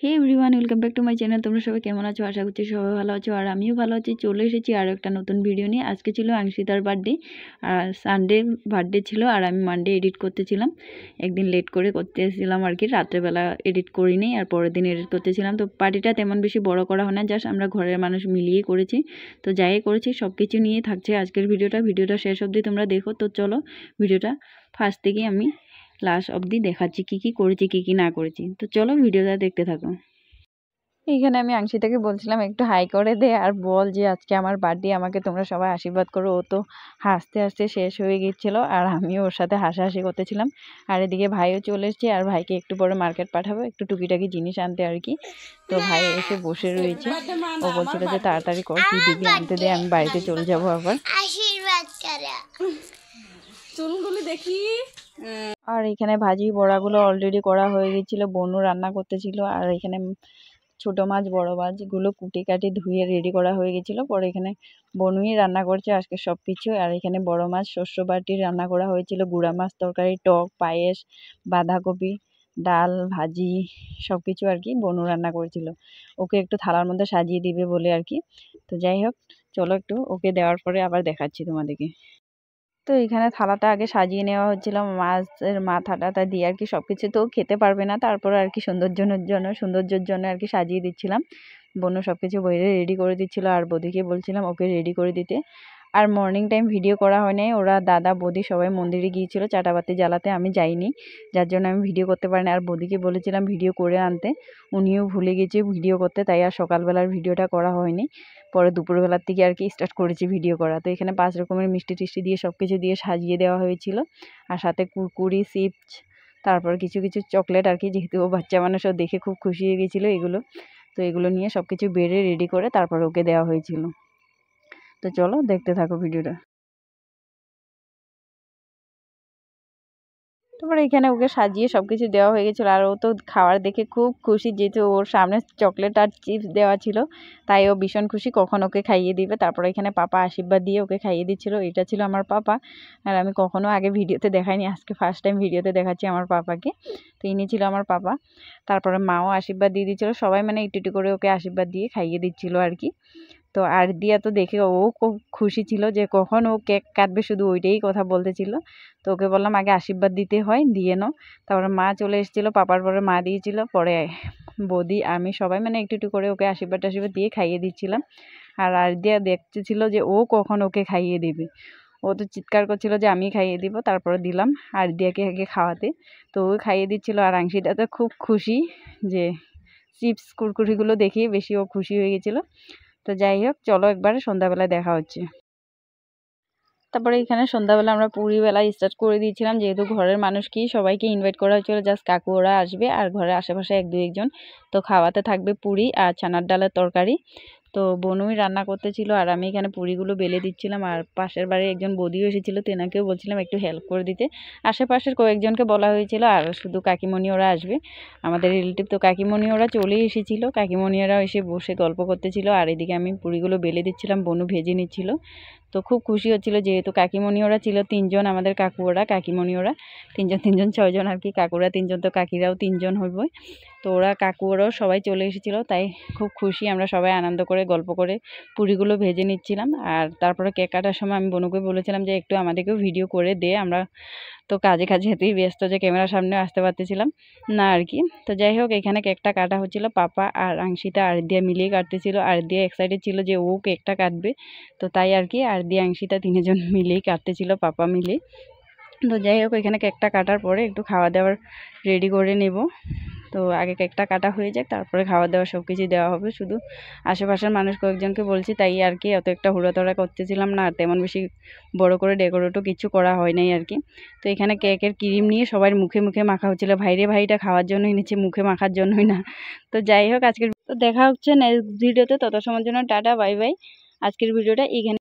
Hey everyone, welcome back to my channel. তোমরা সবাই কেমন আছো? আশা করছি সবাই ভালো আছো, আর আমিও ভালো আছি। চলে এসেছি আরও একটা নতুন ভিডিও নিয়ে। আজকে ছিল আংশিতার বার্থডে, আর সানডে বার্থডে ছিল, আর আমি মানডে এডিট করতেছিলাম। একদিন লেট করে করতেছিলাম আর কি, রাত্রেবেলা এডিট করিনি, আর পরের দিন এডিট করতেছিলাম। তো পার্টিটা তেমন বেশি বড় করা হয় না, জাস্ট আমরা ঘরের মানুষ মিলিয়ে করেছি। তো যাই করেছি সব কিছু নিয়ে থাকছে আজকের ভিডিওটা শেষ অবধি তোমরা দেখো। তো চলো ভিডিওটা ফার্স্ট থেকে আমি লাস্ট অবধি দেখাচ্ছি কী কী করেছি, কী কী না করেছি। তো চলো ভিডিওটা দেখতে থাকো। এইখানে আমি আংশিতাকে বলছিলাম একটু হাই করে দে আর বল যে আজকে আমার বার্থডে, আমাকে তোমরা সবাই আশীর্বাদ করো। ও তো হাসতে হাসতে শেষ হয়ে গিয়েছিলো, আর আমিও ওর সাথে হাসাহাসি করতেছিলাম। আর এদিকে ভাইও চলে এসেছে, আর ভাইকে একটু পরে মার্কেট পাঠাবো একটু টুকিটাকি জিনিস আনতে আর কি। তো ভাই এসে বসে রয়েছে, ও বলছিল যে তাড়াতাড়ি কর, কি দিবি আনতে দে, আমি বাড়িতে চলে যাবো আবার। চুলগুলি দেখি। আর এখানে ভাজি বড়াগুলো অলরেডি করা হয়ে গেছিলো, বনু রান্না করতেছিল। আর এখানে ছোটো মাছ বড় মাছগুলো কুটি কাটি ধুয়ে রেডি করা হয়ে গেছিলো। পরে এখানে বনুই রান্না করছে আজকে সব কিছু। আর এখানে বড় মাছ শস্য বাটি রান্না করা হয়েছিল, গুঁড়া মাছ তরকারি, টক, পায়েস, বাঁধাকপি, ডাল, ভাজি সব কিছু আর কি বনু রান্না করেছিল। ওকে একটু থালার মধ্যে সাজিয়ে দিবে বলে আর কি। তো যাই হোক, চলো একটু ওকে দেওয়ার পরে আবার দেখাচ্ছি তোমাদেরকে। তো এখানে থালাটা আগে সাজিয়ে নেওয়া হচ্ছিল মাছের মাথাটা দিয়ে আর কি, সব কিছু তো খেতে পারবে না, তারপর আর কি সৌন্দর্যের জন্য আর কি সাজিয়ে দিচ্ছিলাম। বোনও সব কিছু বাইরে রেডি করে দিচ্ছিল, আর বৌদিকে বলছিলাম ওকে রেডি করে দিতে। আর মর্নিং টাইম ভিডিও করা হয়নি, ওরা দাদা বৌদি সবাই মন্দিরে গিয়েছিল চাটাবাতি জ্বালাতে, আমি যাইনি, যার জন্য আমি ভিডিও করতে পারিনি। আর বৌদিকে বলেছিলাম ভিডিও করে আনতে, উনিও ভুলে গেছে ভিডিও করতে, তাই আর সকালবেলার ভিডিওটা করা হয়নি। পরে দুপুরবেলার থেকে আর কি স্টার্ট করেছি ভিডিও করা। তো এখানে 5 রকমের মিষ্টি টিষ্টি দিয়ে সব কিছু দিয়ে সাজিয়ে দেওয়া হয়েছিল, আর সাথে কুরকুরি, চিপস, তারপর কিছু কিছু চকলেট আর কি, যেহেতু ও বাচ্চা মানুষ, ও দেখে খুব খুশি হয়ে গেছিলো এগুলো। তো এগুলো নিয়ে সব কিছু বেড়ে রেডি করে তারপর ওকে দেওয়া হয়েছিল। তো চলো দেখতে থাকো ভিডিওটা। তারপরে এখানে ওকে সাজিয়ে সব কিছু দেওয়া হয়ে গেছিলো, আর ও তো খাওয়ার দেখে খুব খুশি, যেহেতু ওর সামনে চকলেট আর চিপস দেওয়া ছিল, তাই ও ভীষণ খুশি কখন ওকে খাইয়ে দিবে। তারপরে এখানে পাপা আশীর্বাদ দিয়ে ওকে খাইয়ে দিচ্ছিল। এটা ছিল আমার পাপা, আর আমি কখনো আগে ভিডিওতে দেখাইনি, আজকে ফার্স্ট টাইম ভিডিওতে দেখাচ্ছি আমার পাপাকে। তো ইনি ছিল আমার পাপা। তারপরে মাও আশীর্বাদ দিয়ে দিচ্ছিলো, সবাই মানে একটু একটু করে ওকে আশীর্বাদ দিয়ে খাইয়ে দিচ্ছিল আর কি। তো আর দিয়া তো দেখে ও খুব খুশি ছিল যে কখন ও কেক কাটবে, শুধু ওইটাই কথা বলতেছিল। তো ওকে বললাম আগে আশীর্বাদ দিতে হয়, দিয়ে নাও। তারপরে মা চলে এসেছিলো, পাপার পরে মা দিয়েছিল, পরে বৌদি আমি সবাই মানে একটু একটু করে ওকে আশীর্বাদ টাশীর্বাদ দিয়ে খাইয়ে দিচ্ছিলাম। আর দিয়া দেখতেছিল যে ও কখন ওকে খাইয়ে দিবে, ও তো চিৎকার করছিল যে আমি খাইয়ে দিব। তারপরে দিলাম আর দিয়াকে আগে খাওয়াতে, তো ও খাইয়ে দিচ্ছিল। আর আংশিটা তো খুব খুশি, যে চিপস কুরকুরিগুলো দেখেই বেশি ও খুশি হয়ে গেছিলো। তো যাই হোক, চলো একবারে সন্ধ্যাবেলায় দেখা হচ্ছে। তারপরে এখানে সন্ধ্যাবেলা আমরা পুরীবেলা স্টার্ট করে দিয়েছিলাম, যেহেতু ঘরের মানুষ কি সবাইকে ইনভাইট করা হয়েছিল, জাস্ট কাকু ওরা আসবে আর ঘরের আশেপাশে 1-2 জন। তো খাওয়াতে থাকবে পুরি আর ছানার ডালের তরকারি। তো বনুই রান্না করতেছিল, আর আমি এখানে পুরিগুলো বেলে দিচ্ছিলাম। আর পাশের বাড়ির একজন বৌদিও এসেছিলো, তেনাকেও বলছিলাম একটু হেল্প করে দিতে। আশেপাশের কয়েকজনকে বলা হয়েছিল, আর শুধু কাকিমণি ওরা আসবে, আমাদের রিলেটিভ। তো কাকিমণি ওরা চলেই এসেছিলো, কাকিমণি ওরা এসে বসে গল্প করতেছিল, আর এদিকে আমি পুরিগুলো বেলে দিচ্ছিলাম, বনু ভেজে নিচ্ছিল। তো খুব খুশি হচ্ছিলো, যেহেতু কাকিমণি ওরা ছিল 3 জন, আমাদের কাকু ওরা কাকিমণি ওরা 3 জন 3 জন 6 জন আর কি, কাকুরা 3 জন, তো কাকিরাও 3 জন হইব। তো ওরা কাকু ওরাও সবাই চলে এসেছিলো, তাই খুব খুশি, আমরা সবাই আনন্দ করে গল্প করে পুরিগুলো ভেজে নিচ্ছিলাম। আর তারপরে কেক কাটার সময় আমি বনুকে বলেছিলাম যে একটু আমাদেরকেও ভিডিও করে দে, আমরা তো কাজে এতই ব্যস্ত যে ক্যামেরার সামনেও আসতে পারতেছিলাম না আর কি। তো যাই হোক, এখানে কেকটা কাটা হচ্ছিল, পাপা আর আংশিতা আর দিয়া মিলিয়ে কাটতেছিল। আর দিয়া এক্সাইটেড ছিল যে ও কেকটা কাটবে, তো তাই আর কি আর দিয়া আংশিতা 3 জন মিলেই কাটতেছিল, পাপা মিলে। তো যাই হোক, এখানে কেকটা কাটার পরে একটু খাওয়া দাওয়ার রেডি করে নেব। তো আগে কেকটা কাটা হয়ে যাক, তারপরে খাওয়া দাওয়া সব কিছু দেওয়া হবে। শুধু আশেপাশের মানুষ কয়েকজনকে বলছি, তাই আর কি অত একটা হুড়োতড়া করতেছিলাম না, আর তেমন বেশি বড় করে ডেকোরেটও কিছু করা হয় নাই আর কি। তো এখানে কেকের ক্রিম নিয়ে সবার মুখে মুখে মাখা হচ্ছিলো, ভাইরে ভাইটা খাওয়ার জন্যই নিচ্ছে, মুখে মাখার জন্যই না। তো যাই হোক, আজকের তো দেখা হচ্ছে নেক্সট ভিডিওতে, তত সময়ের জন্য টাটা বাই বাই। আজকের ভিডিওটা এখানে।